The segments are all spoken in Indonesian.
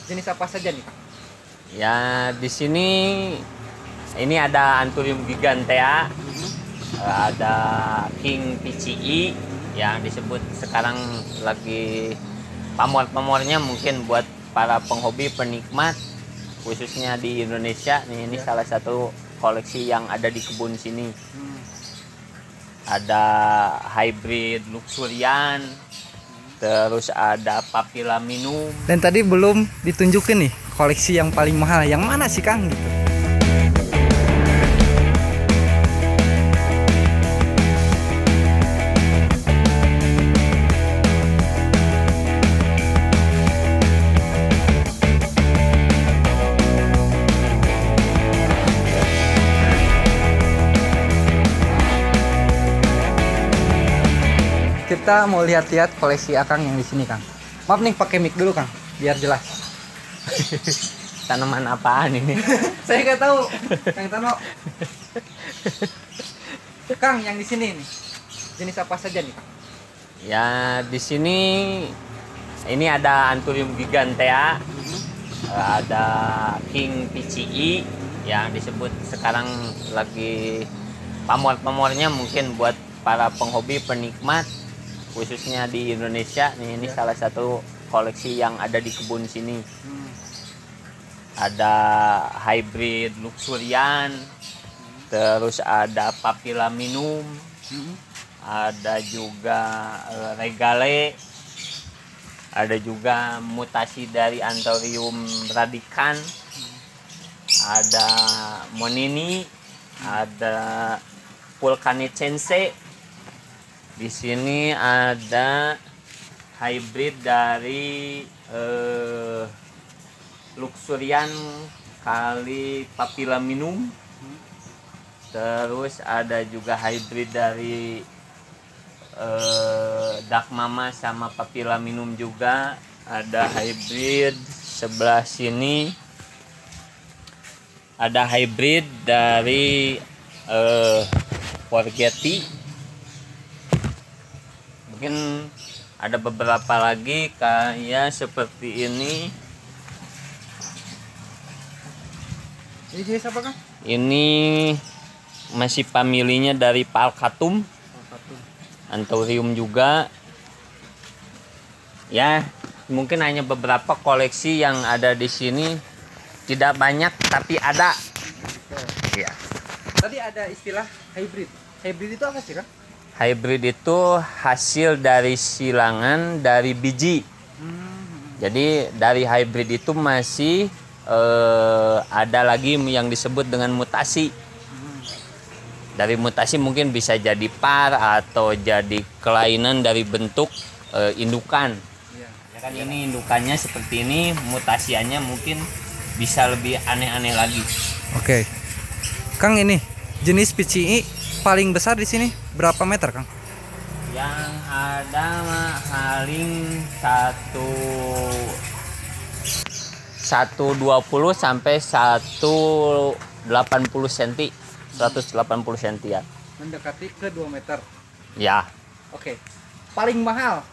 Jenis apa saja nih, Kang? Ya, di sini ini ada Anthurium gigantea, ada King PCI yang disebut sekarang lagi pamor-pamornya mungkin buat para penghobi penikmat khususnya di Indonesia. Nih, ini salah satu koleksi yang ada di kebun sini. Ada hybrid luxurian, terus ada papilaminum. Dan tadi belum ditunjukin nih koleksi yang paling mahal. Yang mana sih, Kang? Gitu. Kita mau lihat-lihat koleksi Akang yang di sini, Kang. Maaf nih, pakai mic dulu, Kang, biar jelas. Tanaman apaan ini? Saya nggak tahu, Kang Tano. Kang, yang di sini nih, jenis apa saja nih, Kang? Ya, di sini ini ada Anthurium gigantea, ada King PCI yang disebut sekarang lagi pamor-pamornya mungkin buat para penghobi penikmat khususnya di Indonesia. Nih, ini salah satu koleksi yang ada di kebun sini. Ada hybrid luxurian, terus ada papilaminum, ada juga regale, ada juga mutasi dari Anthurium radicans, ada monini, ada vulcanescense. Di sini ada hybrid dari luxurian kali papilaminum. Terus ada juga hybrid dari Dark Mama sama papilaminum juga. Ada hybrid sebelah sini. Ada hybrid dari Forgetti. Mungkin ada beberapa lagi kayak seperti ini. Ini jenis apa, Kang? Ini masih familinya dari Palcatum. Anthurium juga. Ya, mungkin hanya beberapa koleksi yang ada di sini. Tidak banyak tapi ada. Ya. Tadi ada istilah hybrid. Hybrid itu apa sih, Kang? Hybrid itu hasil dari silangan dari biji. Jadi dari hybrid itu masih ada lagi yang disebut dengan mutasi. Dari mutasi mungkin bisa jadi par atau jadi kelainan dari bentuk indukan. Ya kan, ini indukannya seperti ini, mutasiannya mungkin bisa lebih aneh-aneh lagi. Oke. Kang, ini jenis PCI paling besar di sini berapa meter, Kang? Yang ada paling 120 sampai 180 cm. 180 cm ya. Mendekati ke 2 meter. Ya. Oke. Paling mahal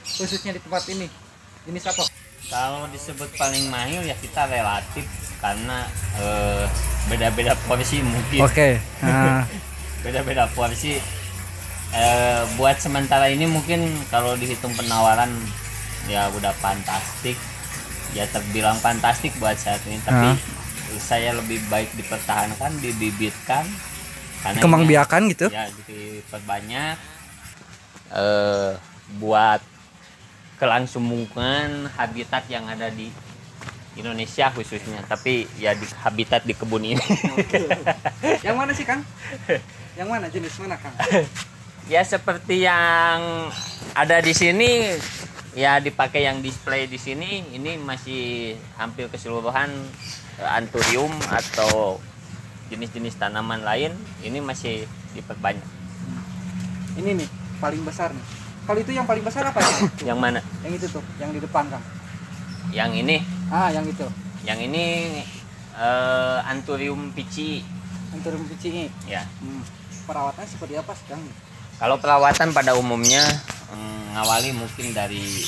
khususnya di tempat ini jenis apa? Kalau disebut paling mahal ya kita relatif karena beda-beda porsi mungkin. Oke. Beda-beda porsi. Buat sementara ini mungkin kalau dihitung penawaran ya udah fantastik. Ya terbilang fantastik buat saat ini, tapi saya lebih baik dipertahankan, dibibitkan, Kembangbiakan gitu. Ya, diperbanyak buat kelangsungan habitat yang ada di Indonesia khususnya, tapi ya di habitat di kebun ini. Yang mana sih, Kang? Yang mana, jenis mana, Kang? Ya seperti yang ada di sini, ya dipakai yang display di sini. Ini masih hampir keseluruhan Anthurium atau jenis-jenis tanaman lain. Ini masih diperbanyak. Ini nih paling besar nih. Kalau itu yang paling besar apa ya? Yang mana? Yang itu tuh, yang di depan, Kang. Yang ini. Yang itu. Yang ini Anthurium PCI. Anthurium PCI. Ya. Perawatannya seperti apa sih, Kang? Kalau perawatan pada umumnya ngawali mungkin dari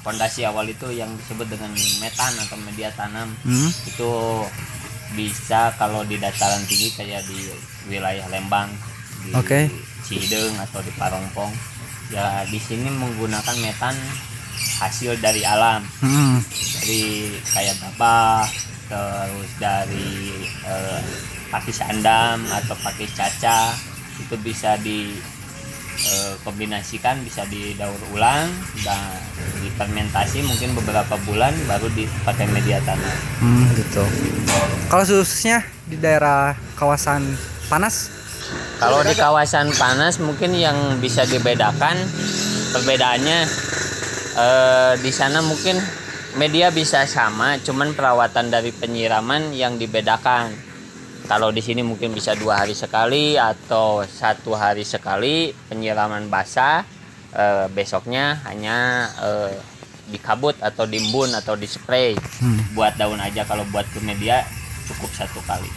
fondasi awal itu yang disebut dengan metan atau media tanam. Itu bisa kalau di dataran tinggi kayak di wilayah Lembang, di Cihideung atau di Parongpong. Ya di sini menggunakan metan hasil dari alam. Dari kayak gabah, terus dari pakis andam atau pakis caca, itu bisa kombinasikan, bisa didaur ulang dan difermentasi mungkin beberapa bulan baru dipakai media tanam. Gitu. Kalau khususnya di daerah kawasan panas? Kalau di kawasan panas mungkin yang bisa dibedakan perbedaannya di sana mungkin media bisa sama, cuman perawatan dari penyiraman yang dibedakan. Kalau di sini mungkin bisa 2 hari sekali atau 1 hari sekali penyiraman basah. Besoknya hanya dikabut atau diembun atau dispray buat daun aja. Kalau buat ke media cukup 1 kali.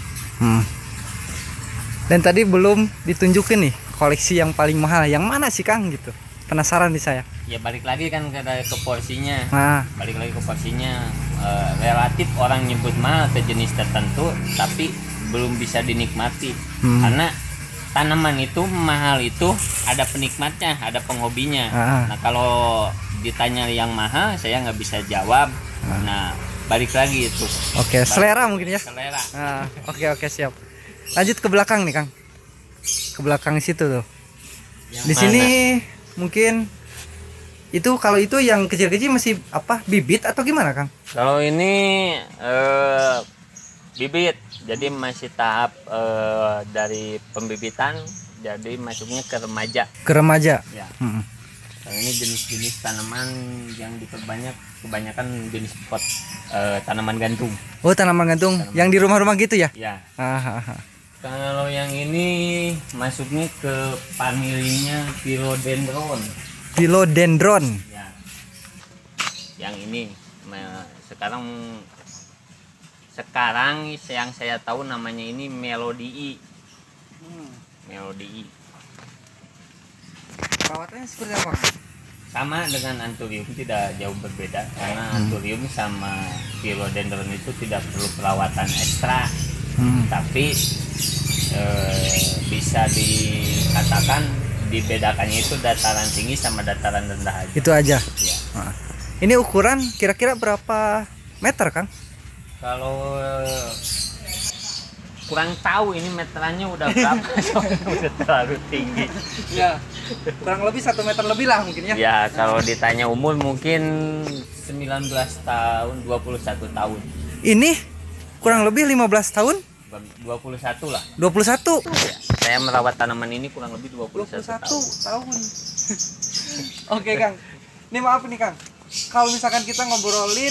Dan tadi belum ditunjukin nih koleksi yang paling mahal. Yang mana sih Kang gitu? Penasaran nih saya. Ya balik lagi kan ke porsinya. Balik lagi ke porsinya. Relatif orang nyebut mahal ke jenis tertentu, tapi belum bisa dinikmati. Karena tanaman itu mahal itu ada penikmatnya, ada penghobinya. Nah kalau ditanya yang mahal, saya nggak bisa jawab. Nah balik lagi itu. Selera mungkin ya. Selera. Oke siap. Lanjut ke belakang nih Kang. Ke belakang situ tuh. Di sini mungkin itu, kalau itu yang kecil-kecil masih bibit atau gimana Kang? Kalau ini bibit, jadi masih tahap dari pembibitan, jadi masuknya ke remaja. Ya. Kalau ini jenis-jenis tanaman yang diperbanyak, kebanyakan jenis pot tanaman gantung. Tanaman gantung yang di rumah-rumah gitu ya? Ya. Kalau yang ini masuknya ke familinya philodendron. Ya. Yang ini sekarang yang saya tahu namanya ini melodii. Perawatannya seperti apa? Sama dengan anthurium, tidak jauh berbeda, karena anthurium sama philodendron itu tidak perlu perawatan ekstra. Tapi bisa dikatakan dibedakannya itu dataran tinggi sama dataran rendah aja. Itu aja. Ya. Ini ukuran kira-kira berapa meter Kang? Kalau kurang tahu ini meterannya udah berapa, soalnya udah terlalu tinggi. Ya, kurang lebih 1 meter lebih lah mungkin ya. Ya, kalau ditanya umur mungkin 19 tahun, 21 tahun. Ini kurang lebih 15 tahun? 21 lah. 21? Ya, saya merawat tanaman ini kurang lebih 21 tahun. Oke Kang, ini maaf nih Kang, kalau misalkan kita ngobrolin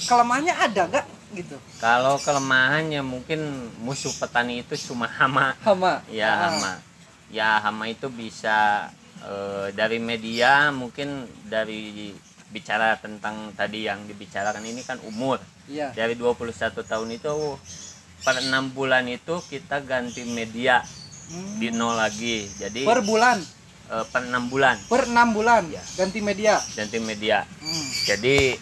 kelemahannya ada gak gitu? Kalau kelemahannya mungkin musuh petani itu cuma hama. Hama itu bisa dari media, mungkin dari bicara tentang tadi yang dibicarakan ini kan umur. Dari 21 tahun itu per 6 bulan itu kita ganti media di nol lagi. Jadi per bulan? Per 6 bulan. Per 6 bulan ya. Ganti media. Jadi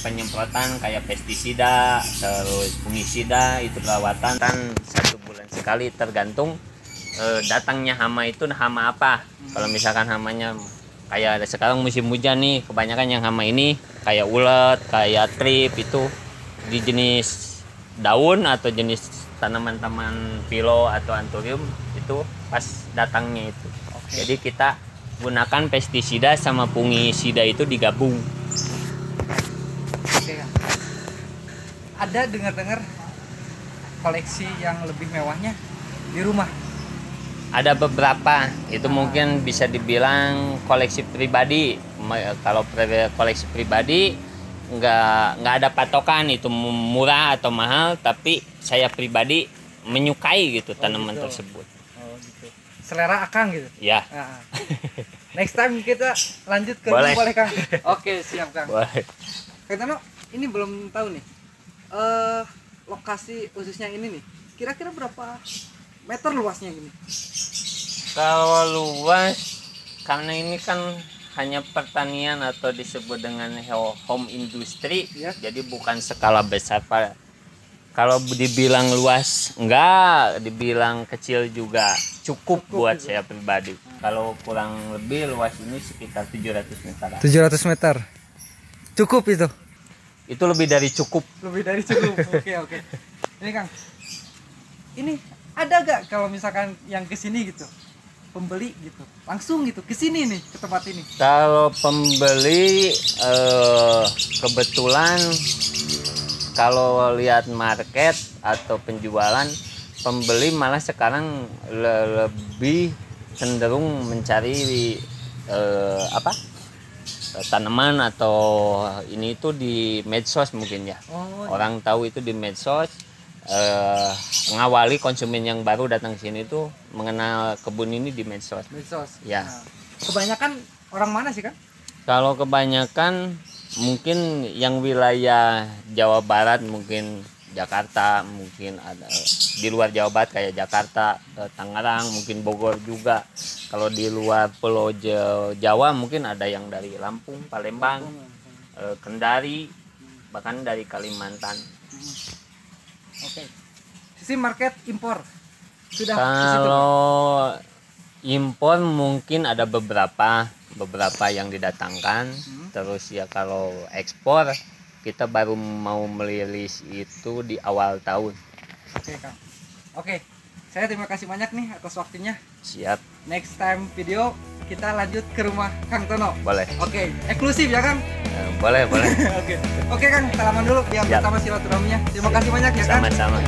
penyemprotan kayak pestisida, terus fungisida itu perawatan kan 1 bulan sekali, tergantung datangnya hama itu hama apa. Kalau misalkan hamanya kayak sekarang musim hujan nih, kebanyakan yang hama ini kayak ulet, kayak trip, itu di jenis daun atau jenis tanaman-tanaman philo atau anthurium itu pas datangnya itu. Jadi kita gunakan pestisida sama fungisida itu digabung. Ada dengar-dengar koleksi yang lebih mewahnya di rumah? Ada beberapa, itu mungkin bisa dibilang koleksi pribadi. Kalau koleksi pribadi nggak ada patokan itu murah atau mahal, tapi saya pribadi menyukai gitu tanaman tersebut. Gitu. Selera Akang gitu. Ya. Next time kita lanjut ke boleh Kang? Oke siap Kang. Boleh. Kang Tano, ini belum tahu nih lokasi khususnya ini nih. Kira-kira berapa meter luasnya gini? Kalau luas, karena ini kan hanya pertanian atau disebut dengan home industry, Ya. jadi bukan skala besar Pak. Kalau dibilang luas enggak, dibilang kecil juga cukup buat juga. saya pribadi. Kalau kurang lebih luas ini sekitar 700 meter. 700 meter. Cukup itu. Itu lebih dari cukup. Lebih dari cukup. Oke. Ini Kang. Ini ada gak kalau misalkan yang ke sini gitu? Pembeli gitu. Langsung gitu ke sini nih, ke tempat ini. Kalau pembeli kebetulan kalau lihat market atau penjualan, pembeli malah sekarang lebih cenderung mencari tanaman atau ini itu di medsos mungkin ya. Oh, Orang tahu itu di medsos, ngawali konsumen yang baru datang ke sini tuh mengenal kebun ini di medsos. medsos. Ya. Nah, kebanyakan orang mana sih Kang? Kalau kebanyakan mungkin yang wilayah Jawa Barat, mungkin Jakarta, mungkin ada di luar Jawa Barat kayak Jakarta, Tangerang, mungkin Bogor juga. Kalau di luar Pulau Jawa mungkin ada yang dari Lampung, Palembang, Kendari, bahkan dari Kalimantan. Oke. Sisi market impor sudah di situ. Kalau impor mungkin ada beberapa yang didatangkan. Terus ya kalau ekspor kita baru mau merilis itu di awal tahun. Oke Kang. Oke. Saya terima kasih banyak nih atas waktunya. Siap, Next time video kita lanjut ke rumah Kang Tono. boleh. Oke, eksklusif ya Kang. Boleh. Oke. Oke Kang, salaman dulu biar Siap. pertama silaturahminya. Terima kasih banyak ya Kang. Sama-sama.